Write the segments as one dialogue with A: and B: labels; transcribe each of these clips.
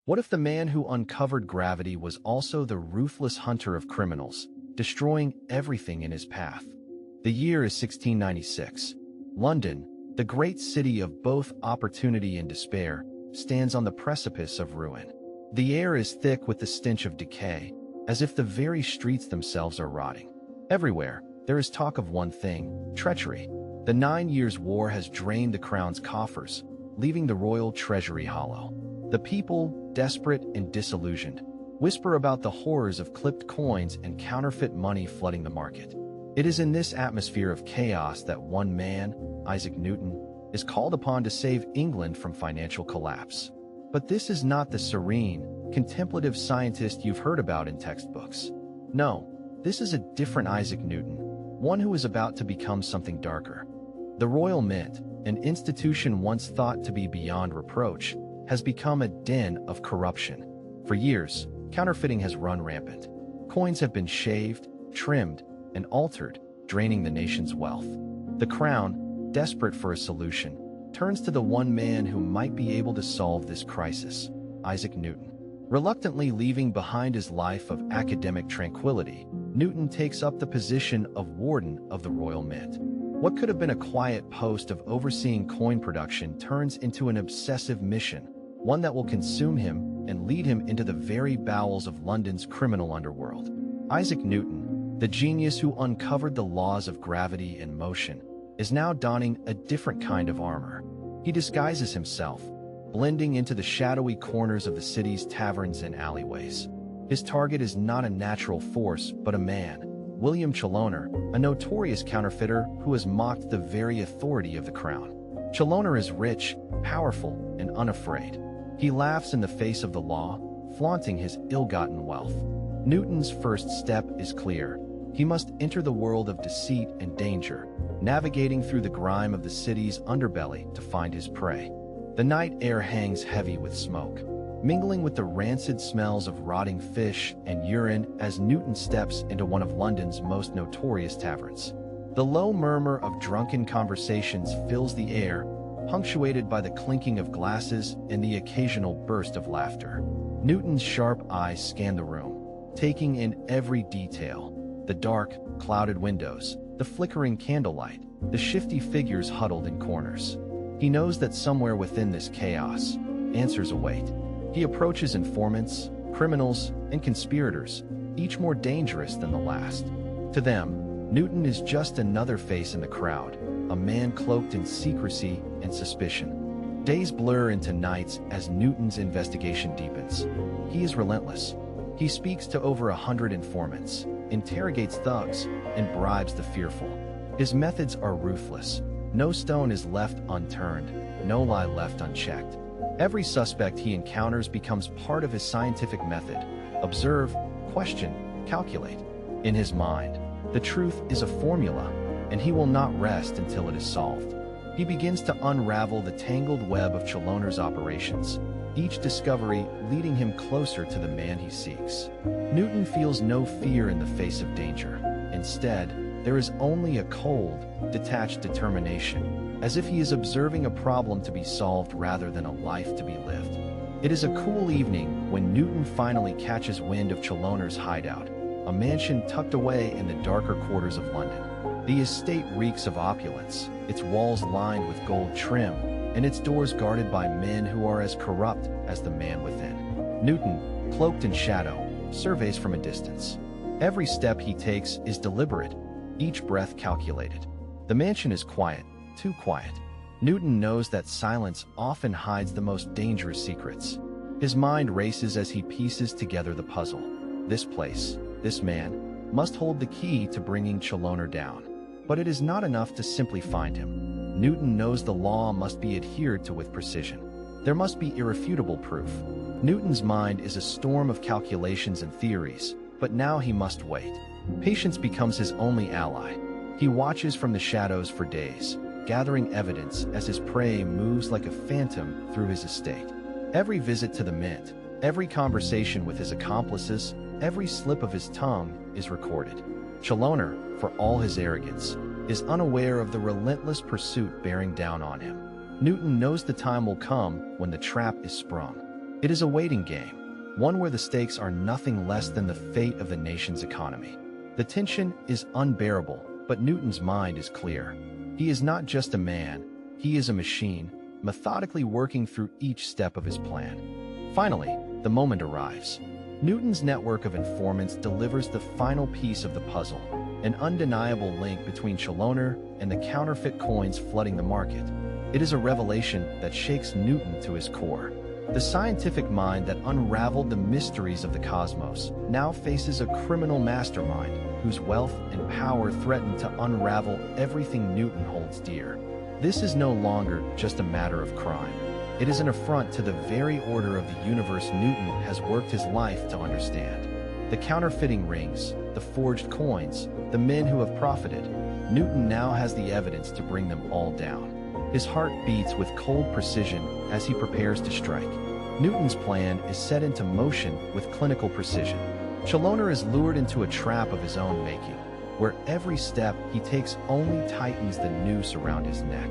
A: What if the man who uncovered gravity was also the ruthless hunter of criminals, destroying everything in his path? The year is 1696. London, the great city of both opportunity and despair, stands on the precipice of ruin. The air is thick with the stench of decay, as if the very streets themselves are rotting. Everywhere, there is talk of one thing: treachery. The 9 Years' War has drained the crown's coffers, leaving the royal treasury hollow. The people, desperate and disillusioned, whisper about the horrors of clipped coins and counterfeit money flooding the market. It is in this atmosphere of chaos that one man, Isaac Newton, is called upon to save England from financial collapse. But this is not the serene, contemplative scientist you've heard about in textbooks. No, this is a different Isaac Newton, one who is about to become something darker. The Royal Mint, an institution once thought to be beyond reproach, has become a den of corruption. For years, counterfeiting has run rampant. Coins have been shaved, trimmed, and altered, draining the nation's wealth. The Crown, desperate for a solution, turns to the one man who might be able to solve this crisis: Isaac Newton. Reluctantly leaving behind his life of academic tranquility, Newton takes up the position of Warden of the Royal Mint. What could have been a quiet post of overseeing coin production turns into an obsessive mission, one that will consume him and lead him into the very bowels of London's criminal underworld. Isaac Newton, the genius who uncovered the laws of gravity and motion, is now donning a different kind of armor. He disguises himself, blending into the shadowy corners of the city's taverns and alleyways. His target is not a natural force, but a man, William Chaloner, a notorious counterfeiter who has mocked the very authority of the crown. Chaloner is rich, powerful, and unafraid. He laughs in the face of the law, flaunting his ill-gotten wealth. Newton's first step is clear. He must enter the world of deceit and danger, navigating through the grime of the city's underbelly to find his prey. The night air hangs heavy with smoke, mingling with the rancid smells of rotting fish and urine as Newton steps into one of London's most notorious taverns. The low murmur of drunken conversations fills the air, punctuated by the clinking of glasses and the occasional burst of laughter. Newton's sharp eyes scan the room, taking in every detail: the dark, clouded windows, the flickering candlelight, the shifty figures huddled in corners. He knows that somewhere within this chaos, answers await. He approaches informants, criminals, and conspirators, each more dangerous than the last. To them, Newton is just another face in the crowd, a man cloaked in secrecy and suspicion. Days blur into nights as Newton's investigation deepens. He is relentless. He speaks to over 100 informants, interrogates thugs, and bribes the fearful. His methods are ruthless. No stone is left unturned, no lie left unchecked. Every suspect he encounters becomes part of his scientific method: observe, question, calculate. In his mind, the truth is a formula, and he will not rest until it is solved. He begins to unravel the tangled web of Chaloner's operations, each discovery leading him closer to the man he seeks. Newton feels no fear in the face of danger. Instead, there is only a cold, detached determination, as if he is observing a problem to be solved rather than a life to be lived. It is a cool evening when Newton finally catches wind of Chaloner's hideout, a mansion tucked away in the darker quarters of London. The estate reeks of opulence, its walls lined with gold trim, and its doors guarded by men who are as corrupt as the man within. Newton, cloaked in shadow, surveys from a distance. Every step he takes is deliberate, each breath calculated. The mansion is quiet, too quiet. Newton knows that silence often hides the most dangerous secrets. His mind races as he pieces together the puzzle. This place, this man, must hold the key to bringing Chaloner down. But it is not enough to simply find him. Newton knows the law must be adhered to with precision. There must be irrefutable proof. Newton's mind is a storm of calculations and theories, but now he must wait. Patience becomes his only ally. He watches from the shadows for days, gathering evidence as his prey moves like a phantom through his estate. Every visit to the mint, every conversation with his accomplices, every slip of his tongue is recorded. Chaloner, for all his arrogance, is unaware of the relentless pursuit bearing down on him. Newton knows the time will come when the trap is sprung. It is a waiting game, one where the stakes are nothing less than the fate of the nation's economy. The tension is unbearable, but Newton's mind is clear. He is not just a man, he is a machine, methodically working through each step of his plan. Finally, the moment arrives. Newton's network of informants delivers the final piece of the puzzle, an undeniable link between Chaloner and the counterfeit coins flooding the market. It is a revelation that shakes Newton to his core. The scientific mind that unraveled the mysteries of the cosmos now faces a criminal mastermind whose wealth and power threaten to unravel everything Newton holds dear. This is no longer just a matter of crime. It is an affront to the very order of the universe Newton has worked his life to understand. The counterfeiting rings, the forged coins, the men who have profited. Newton now has the evidence to bring them all down. His heart beats with cold precision as he prepares to strike. Newton's plan is set into motion with clinical precision. Chaloner is lured into a trap of his own making, where every step he takes only tightens the noose around his neck.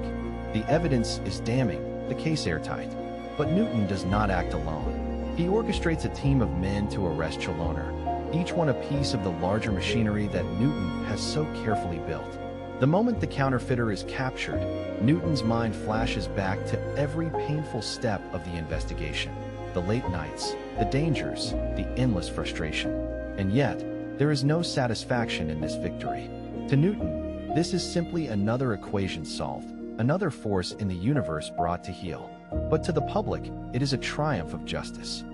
A: The evidence is damning, the case airtight. But Newton does not act alone. He orchestrates a team of men to arrest Chaloner, each one a piece of the larger machinery that Newton has so carefully built. The moment the counterfeiter is captured, Newton's mind flashes back to every painful step of the investigation. The late nights, the dangers, the endless frustration. And yet, there is no satisfaction in this victory. To Newton, this is simply another equation solved, another force in the universe brought to heel. But to the public, it is a triumph of justice.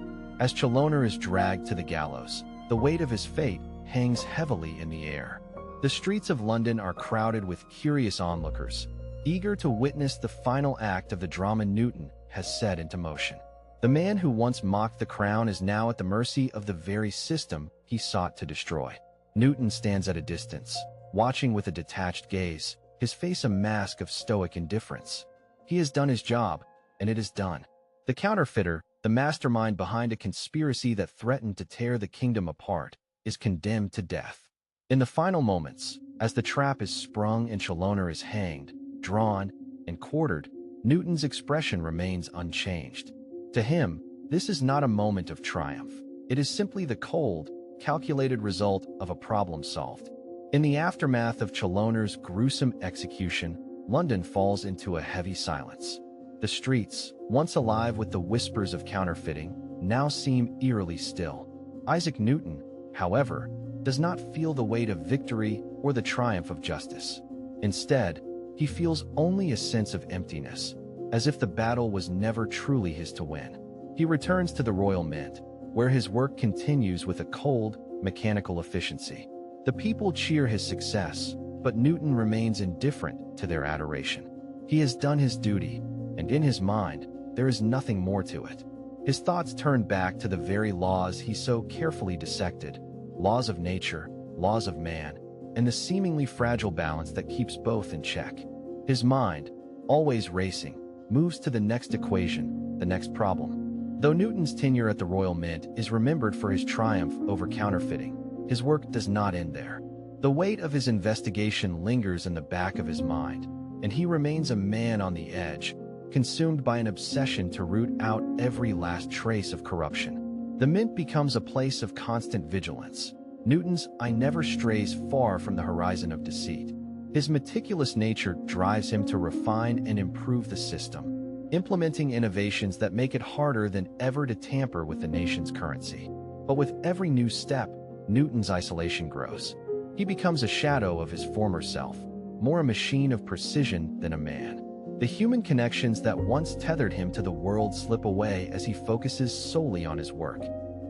A: As Chaloner is dragged to the gallows, the weight of his fate hangs heavily in the air. The streets of London are crowded with curious onlookers, eager to witness the final act of the drama Newton has set into motion. The man who once mocked the crown is now at the mercy of the very system he sought to destroy. Newton stands at a distance, watching with a detached gaze, his face a mask of stoic indifference. He has done his job, and it is done. The counterfeiter, the mastermind behind a conspiracy that threatened to tear the kingdom apart, is condemned to death. In the final moments, as the trap is sprung and Chaloner is hanged, drawn, and quartered, Newton's expression remains unchanged. To him, this is not a moment of triumph. It is simply the cold, calculated result of a problem solved. In the aftermath of Chaloner's gruesome execution, London falls into a heavy silence. The streets, once alive with the whispers of counterfeiting, now seem eerily still. Isaac Newton, however, does not feel the weight of victory or the triumph of justice. Instead, he feels only a sense of emptiness, as if the battle was never truly his to win. He returns to the Royal Mint, where his work continues with a cold, mechanical efficiency. The people cheer his success, but Newton remains indifferent to their adoration. He has done his duty, and in his mind, there is nothing more to it. His thoughts turn back to the very laws he so carefully dissected, laws of nature, laws of man, and the seemingly fragile balance that keeps both in check. His mind, always racing, moves to the next equation, the next problem. Though Newton's tenure at the Royal Mint is remembered for his triumph over counterfeiting, his work does not end there. The weight of his investigation lingers in the back of his mind, and he remains a man on the edge, consumed by an obsession to root out every last trace of corruption. The Mint becomes a place of constant vigilance. Newton's eye never strays far from the horizon of deceit. His meticulous nature drives him to refine and improve the system, implementing innovations that make it harder than ever to tamper with the nation's currency. But with every new step, Newton's isolation grows. He becomes a shadow of his former self, more a machine of precision than a man. The human connections that once tethered him to the world slip away as he focuses solely on his work.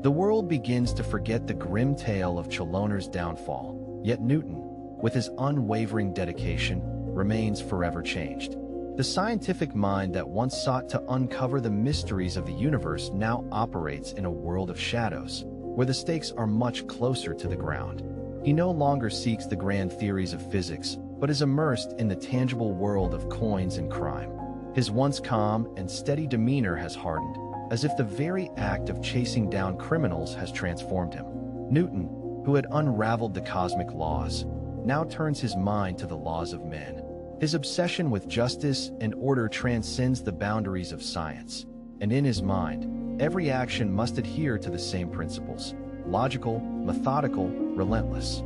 A: The world begins to forget the grim tale of Chaloner's downfall, yet Newton, with his unwavering dedication, remains forever changed. The scientific mind that once sought to uncover the mysteries of the universe now operates in a world of shadows, where the stakes are much closer to the ground. He no longer seeks the grand theories of physics, but is immersed in the tangible world of coins and crime. His once calm and steady demeanor has hardened, as if the very act of chasing down criminals has transformed him. Newton, who had unraveled the cosmic laws, now turns his mind to the laws of men. His obsession with justice and order transcends the boundaries of science, and in his mind, Every action must adhere to the same principles: logical, methodical, relentless.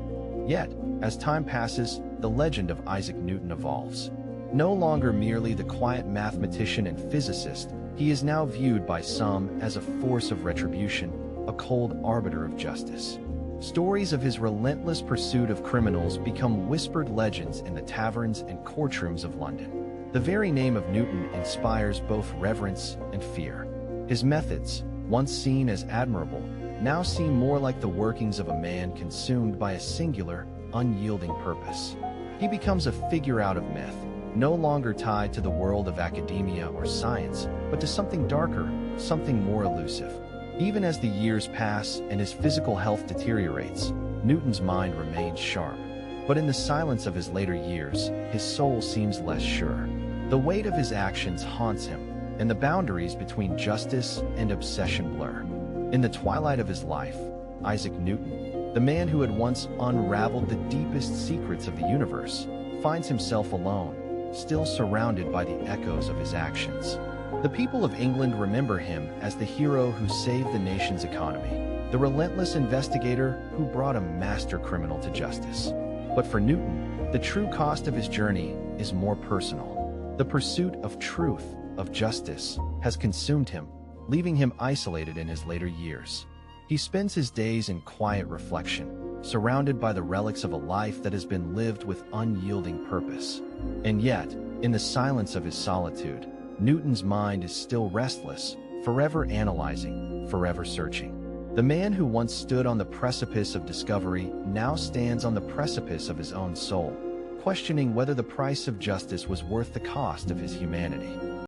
A: Yet, as time passes, the legend of Isaac Newton evolves. No longer merely the quiet mathematician and physicist, he is now viewed by some as a force of retribution, a cold arbiter of justice. Stories of his relentless pursuit of criminals become whispered legends in the taverns and courtrooms of London. The very name of Newton inspires both reverence and fear. His methods, once seen as admirable, now seem more like the workings of a man consumed by a singular, unyielding purpose. He becomes a figure out of myth, no longer tied to the world of academia or science, but to something darker, something more elusive. Even as the years pass and his physical health deteriorates, Newton's mind remains sharp. But in the silence of his later years, his soul seems less sure. The weight of his actions haunts him, and the boundaries between justice and obsession blur. In the twilight of his life, Isaac Newton, the man who had once unraveled the deepest secrets of the universe, finds himself alone, still surrounded by the echoes of his actions. The people of England remember him as the hero who saved the nation's economy, the relentless investigator who brought a master criminal to justice. But for Newton, the true cost of his journey is more personal. The pursuit of truth, of justice, has consumed him, leaving him isolated in his later years. He spends his days in quiet reflection, surrounded by the relics of a life that has been lived with unyielding purpose. And yet, in the silence of his solitude, Newton's mind is still restless, forever analyzing, forever searching. The man who once stood on the precipice of discovery now stands on the precipice of his own soul, questioning whether the price of justice was worth the cost of his humanity.